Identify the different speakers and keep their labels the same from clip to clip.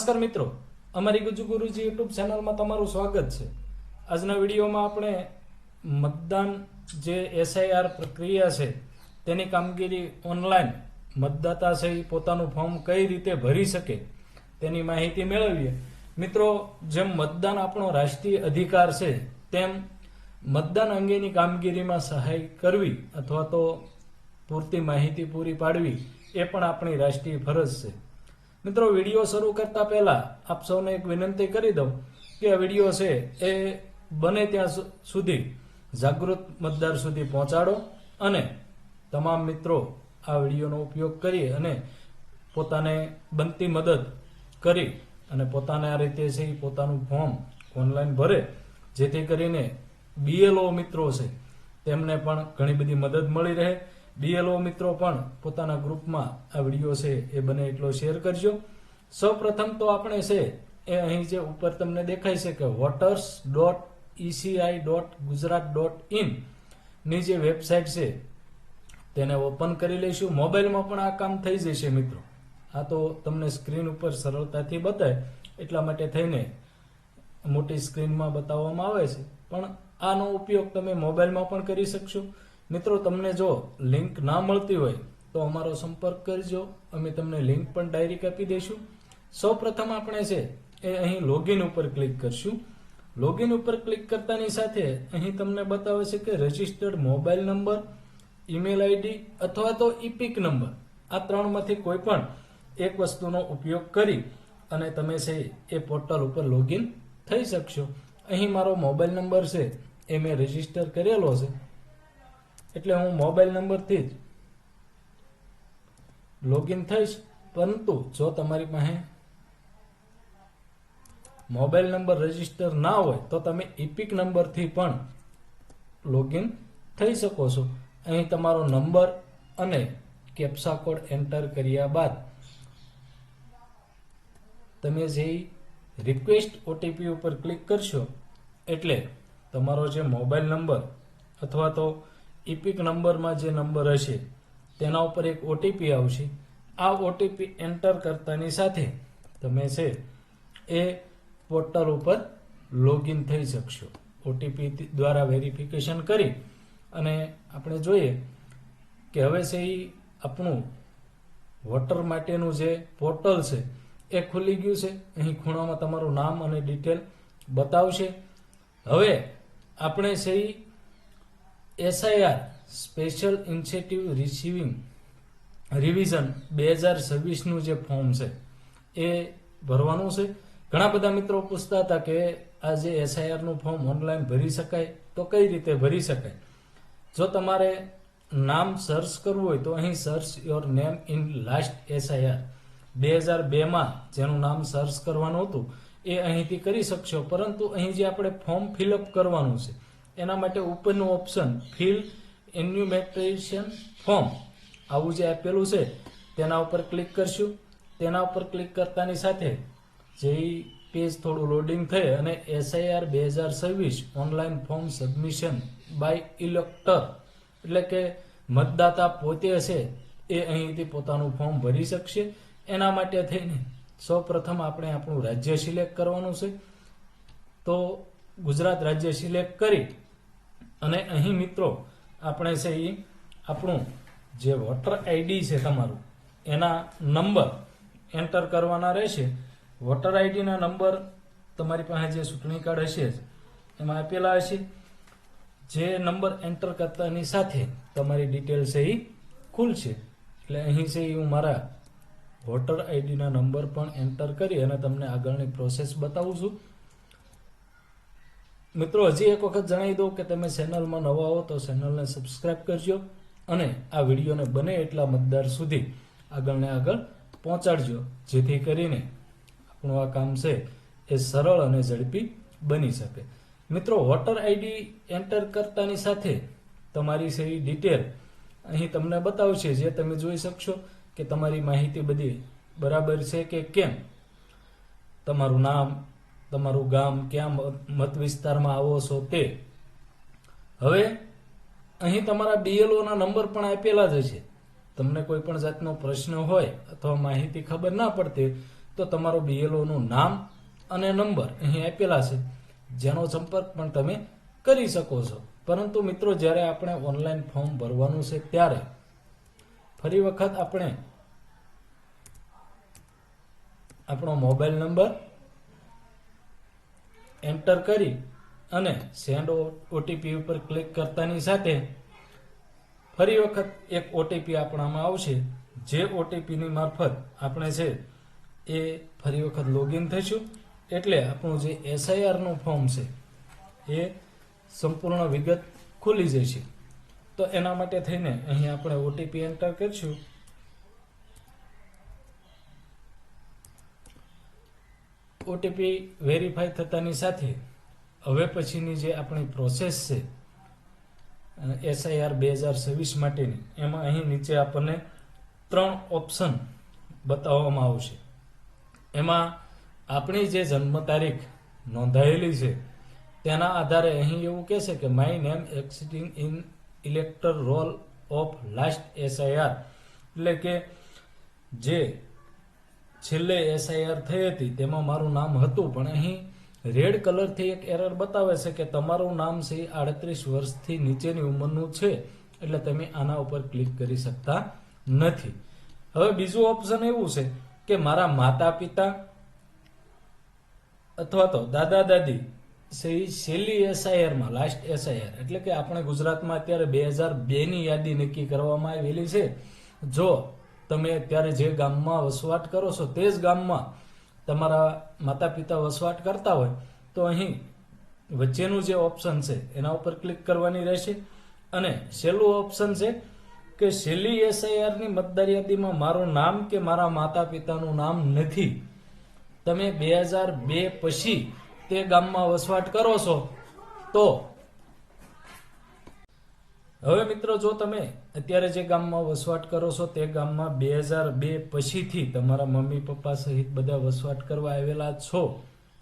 Speaker 1: નમસ્કાર મિત્રો, અમારી ગુજુ ગુરુજી યુટ્યુબ ચેનલમાં તમારું સ્વાગત છે। આજના વિડીયોમાં આપણે મતદાન જે એસઆઈઆર પ્રક્રિયા છે તેની કામગીરી ઓનલાઈન મતદાતા છે પોતાનું ફોર્મ કઈ રીતે ભરી શકે તેની માહિતી મેળવીએ। મિત્રો, જેમ મતદાન આપણો રાષ્ટ્રીય અધિકાર છે તેમ મતદાન અંગેની કામગીરીમાં સહાય કરવી અથવા તો પૂરતી માહિતી પૂરી પાડવી એ પણ આપણી રાષ્ટ્રીય ફરજ છે। મિત્રો, વિડીયો શરૂ કરતા પહેલા આપ સૌને એક વિનંતી કરી દઉં કે આ વિડીયો છે એ બને ત્યાં સુધી જાગૃત મતદાર સુધી પહોંચાડો અને તમામ મિત્રો આ વિડીયોનો ઉપયોગ કરી અને પોતાને બનતી મદદ કરી અને પોતાને આ રીતે છે પોતાનું ફોર્મ ઓનલાઈન ભરે, જેથી કરીને બીએલઓ મિત્રો છે તેમને પણ ઘણી બધી મદદ મળી રહે। બીએલઓ મિત્રો પણ પોતાના ગ્રુપમાં આ વિડીયો છે એ બને એટલો શેર કરજો। સૌપ્રથમ તો આપણે છે એ અહીં જે ઉપર તમને દેખાય છે કે voters.eci.gujarat.in ની જે વેબસાઇટ છે તેને ઓપન કરી લઈશું। મોબાઈલમાં પણ આ કામ થઈ જશે મિત્રો, આ તો તમને સ્ક્રીન ઉપર સરળતાથી બતાય એટલા માટે થઈને મોટી સ્ક્રીનમાં બતાવવામાં આવે છે, પણ આનો ઉપયોગ તમે મોબાઈલમાં પણ કરી શકશો। મિત્રો, તમને જો લિંક ના મળતી હોય તો અમારો સંપર્ક કરજો, અમે તમને લિંક પણ ડાયરેક્ટ આપી દઈશું। સૌપ્રથમ આપણે છે એ અહીં લોગિન ઉપર ક્લિક કરશું। લોગિન ઉપર ક્લિક કરતાની સાથે અહીં તમને બતાવે છે કે registered mobile number, email ID અથવા તો ઇપિક નંબર, આ ત્રણમાંથી કોઈ પણ એક વસ્તુનો ઉપયોગ કરી અને તમે છે એ પોર્ટલ ઉપર લોગિન થઈ શકશો। અહીં મારો મોબાઈલ નંબર છે એ મેં રજીસ્ટર કરેલો છે એટલે હું મોબાઈલ નંબરથી જ લોગિન થઈશ, પરંતુ જો તમારી પાસે મોબાઈલ નંબર રજીસ્ટર ના હોય તો તમે ઇપિક નંબરથી પણ લોગિન થઈ શકો છો। અહીં તમારો નંબર અને કેપ્સા કોડ એન્ટર કર્યા બાદ તમે જે રિક્વેસ્ટ ઓટીપી ઉપર ક્લિક કરશો એટલે તમારો જે મોબાઈલ નંબર અથવા તો ઇપિક નંબરમાં જે નંબર હશે તેના ઉપર એક ઓટીપી આવશે। આ ઓટીપી એન્ટર કરતાની સાથે તમે છે એ પોર્ટલ ઉપર લોગિન થઈ શકશો। ઓટીપી દ્વારા વેરિફિકેશન કરી અને આપણે જોઈએ કે હવે છે એ આપણું વોટર માટેનું જે પોર્ટલ છે એ ખુલી ગયું છે। અહીં ખૂણામાં તમારું નામ અને ડિટેલ બતાવશે। હવે આપણે છે એસઆઈઆર સ્પેશિયલ ઇન્સેન્ટિવ રિવિઝન 2026નું જે ફોર્મ છે એ ભરવાનું છે। ઘણા બધા મિત્રો પૂછતા હતા કે આ જે એસઆઈઆરનું ફોર્મ ઓનલાઈન ભરી શકાય તો કઈ રીતે ભરી શકાય। જો તમારે નામ સર્ચ કરવું હોય તો અહીં search your name in last SIR 2002માં જેનું નામ સર્ચ કરવાનું હતું એ અહીંથી કરી શકશો, પરંતુ અહીં જે આપણે ફોર્મ ફિલઅપ કરવાનું છે એના માટે ઉપરનું ઓપ્શન ફિલ એન્યુમેટ્રેશન ફોર્મ આવું જે આપેલું છે તેના ઉપર ક્લિક કરશું। તેના ઉપર ક્લિક કરતાની સાથે જે પેજ થોડું લોડિંગ થઈ અને SIR 2026 online form submission by elector એટલે કે મતદાતા પોતે છે એ અહીંથી પોતાનું ફોર્મ ભરી શકશે। એના માટે થઈને સૌપ્રથમ આપણે આપણું રાજ્ય સિલેક્ટ કરવાનું છે, તો ગુજરાત રાજ્ય સિલેક્ટ કરી અને અહીં મિત્રો આપણે છે એ આપણું જે વોટર આઈડી છે તમારું એના નંબર એન્ટર કરવાના રહેશે। વોટર આઈડીના નંબર તમારી પાસે જે ચૂંટણી કાર્ડ હશે એમાં આપેલા હશે। જે નંબર એન્ટર કરતાની સાથે તમારી ડિટેલ છે એ ખુલશે, એટલે અહીં છે હું મારા વોટર આઈડીના નંબર પણ એન્ટર કરી અને તમને આગળની પ્રોસેસ બતાવું છું। મિત્રો, હજી એક વખત જણાવી દઉં કે તમે ચેનલમાં નવા હો તો ચેનલને સબસ્ક્રાઇબ કરજો અને આ વિડીયોને બને એટલા મતદાર સુધી આગળને આગળ પહોંચાડજો, જેથી કરીને આપણું આ કામ છે એ સરળ અને ઝડપી બની શકે। મિત્રો, વોટર આઈડી એન્ટર કરતાની સાથે તમારી સહી ડિટેલ અહીં તમને બતાવશે, જે તમે જોઈ શકશો કે તમારી માહિતી બધી બરાબર છે કે કેમ। તમારું નામ, તમારું ગામ, ક્યાં મત વિસ્તારમાં આવો છો તે। હવે અહીં તમારા બીએલઓના નંબર પણ આપેલા જ હશે। તમને કોઈ પણ જાતનો પ્રશ્ન હોય અથવા માહિતી ખબર ના પડતી તો તમારો BLO નું નામ અને નંબર અહીં આપેલા છે, જેનો સંપર્ક પણ તમે કરી શકો છો. પરંતુ મિત્રો, જ્યારે આપણે ઓનલાઈન ફોર્મ ભરવાનું છે ત્યારે ફરી વખત આપણે આપણો મોબાઈલ નંબર એન્ટર કરી અને સેન્ડ ઓટીપી ઉપર ક્લિક કરતાની સાથે ફરી વખત એક ઓટીપી આપણામાં આવશે. જે ઓટીપીની મારફત આપણે છે એ ફરી વખત લોગિન થઈશું, એટલે આપણું જે SIR નું ફોર્મ છે એ સંપૂર્ણ વિગત ખુલી જશે. તો એના માટે થઈને અહીં આપણે ઓટીપી એન્ટર કરીશું. ઓટીપી વેરીફાઈ થતાની સાથે હવે પછીની જે આપણી પ્રોસેસ છે SIR 2026 માટેની, એમાં અહીં નીચે આપણને 3 ઓપ્શન બતાવવામાં આવશે. એમાં આપણી જે જન્મ તારીખ નોંધાયેલી છે તેના આધારે અહીં એવું કહેશે કે my name existing in elector roll of last SIR, એટલે કે જે છેલ્લે SIR થઈ હતી તેમાં મારું નામ હતું, પણ અહીં રેડ કલરથી એક એરર બતાવે છે કે તમારું નામ છે 38 વર્ષથી નીચેની ઉંમરનું છે, એટલે તમે આના ઉપર ક્લિક કરી શકતા નથી. હવે બીજું ઓપ્શન એવું છે કે મારા માતા પિતા અથવા તો દાદા દાદી છેલ્લી SIR માં લાસ્ટ SIR, એટલે કે આપણે ગુજરાતમાં અત્યારે 2002 ની યાદી નક્કી કરવામાં આવેલી છે. જો તમે અત્યારે જે ગામમાં વસવાટ કરો છો તે જ ગામમાં તમારા માતા પિતા વસવાટ કરતા હોય તો અહીં વચ્ચેનું જે ઓપ્શન છે એના ઉપર ક્લિક કરવાની રહેશે. અને છેલ્લું ઓપ્શન છે કે છેલ્લી SIR ની મતદાર યાદીમાં મારું નામ કે મારા માતા પિતાનું નામ નથી. તમે 2002 પછી તે ગામમાં વસવાટ કરો છો તો હવે મિત્રો, જો તમે અત્યારે જે ગામમાં વસવાટ કરો છો તે ગામમાં 2002 પછીથી તમારા મમ્મી પપ્પા સહિત બધા વસવાટ કરવા આવેલા છો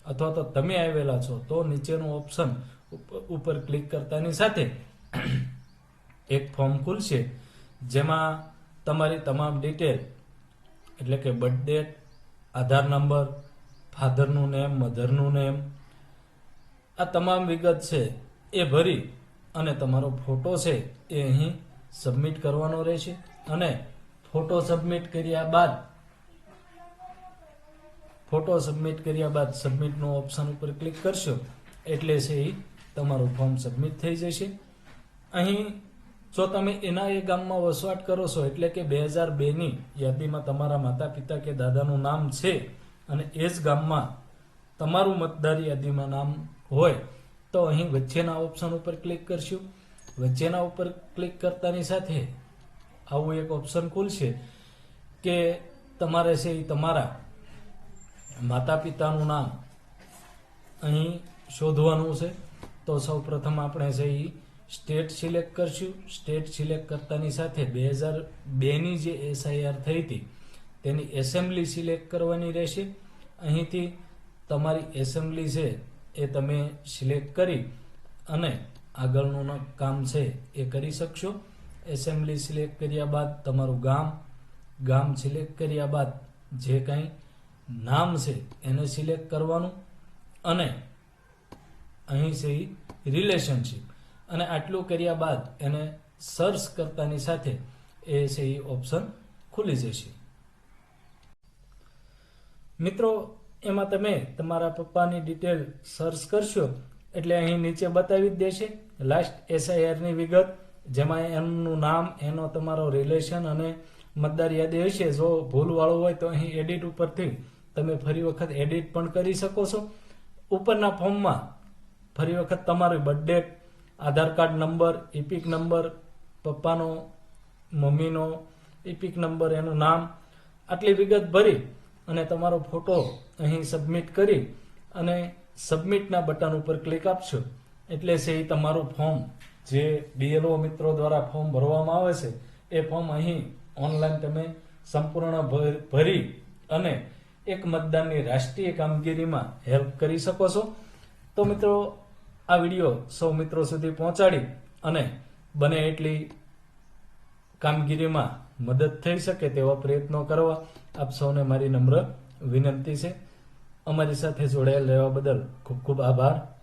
Speaker 1: અથવા તો તમે આવેલા છો, તો નીચેનું ઓપ્શન ઉપર ક્લિક કરતાની સાથે એક ફોર્મ ખુલશે, જેમાં તમારી તમામ ડિટેલ, એટલે કે બર્થ ડેટ, આધાર નંબર, ફાધરનું નેમ, મધરનું નેમ, આ તમામ વિગત છે એ ભરી અને તમારો ફોટો છે એ અહીં સબમિટ કરવાનો રહેશે. અને ફોટો સબમિટ કર્યા બાદ સબમિટનો ઓપ્શન ઉપર ક્લિક કરશો એટલે છે એ તમારું ફોર્મ સબમિટ થઈ જશે. અહીં જો તમે એના એ ગામમાં વસવાટ કરો છો, એટલે કે 2002 ની યાદીમાં તમારા માતા પિતા કે દાદાનું નામ છે અને એ જ ગામમાં તમારું મતદાર યાદીમાં નામ હોય તો અહીં વચ્ચેના ઓપ્શન ઉપર ક્લિક કરશું. વચ્ચેના ઉપર ક્લિક કરતાની સાથે આવું એક ઓપ્શન ખુલશે કે તમારે છે એ તમારા માતા પિતાનું નામ અહીં શોધવાનું છે. તો સૌ પ્રથમ આપણે છે એ સ્ટેટ સિલેક્ટ કરશું. સ્ટેટ સિલેક્ટ કરતાની સાથે 2002 ની જે SIR થઈ હતી તેની એસેમ્બલી સિલેક્ટ કરવાની રહેશે. અહીંથી તમારી એસેમ્બલી છે એ તમે સિલેક્ટ કરી અને આગળનું કામ છે એ કરી શકશો. એસેમ્બલી સિલેક્ટ કર્યા બાદ તમારું ગામ સિલેક્ટ કર્યા બાદ જે કંઈ નામ છે એને સિલેક્ટ કરવાનું અને અહીં છે રિલેશનશિપ, અને આટલું કર્યા બાદ એને સર્ચ કરતાની સાથે એ છે એ ઓપ્શન ખુલી જશે. મિત્રો, એમાં તમે તમારા પપ્પાની ડિટેલ સર્ચ કરશો એટલે અહીં નીચે બતાવી જ દેશે લાસ્ટ SIR ની વિગત, જેમાં એમનું નામ, એનો તમારો રિલેશન અને મતદાર યાદી હશે. જો ભૂલવાળું હોય તો અહીં એડિટ ઉપરથી તમે ફરી વખત એડિટ પણ કરી શકો છો. ઉપરના ફોર્મમાં ફરી વખત તમારી birth date, Aadhaar card number, EPIC number, પપ્પાનો, મમ્મીનો ઇપિક નંબર, એનું નામ, આટલી વિગત ભરી અને તમારો ફોટો અહીં સબમિટ કરી અને સબમિટના બટન ઉપર ક્લિક આપશો એટલે છે એ તમારું ફોર્મ, જે BLO મિત્રો દ્વારા ફોર્મ ભરવામાં આવે છે એ ફોર્મ અહીં ઓનલાઈન તમે સંપૂર્ણ ભરી અને એક મતદાનની રાષ્ટ્રીય કામગીરીમાં હેલ્પ કરી શકો છો. તો મિત્રો, આ વિડીયો સૌ મિત્રો સુધી પહોંચાડી અને બને એટલી કામગીરીમાં મદદ થઈ શકે તેવા પ્રયત્નો કરવા આપ સૌને મારી નમ્ર વિનંતી છે. અમારી સાથે જોડાયેલ રહેવા બદલ ખૂબ ખૂબ આભાર.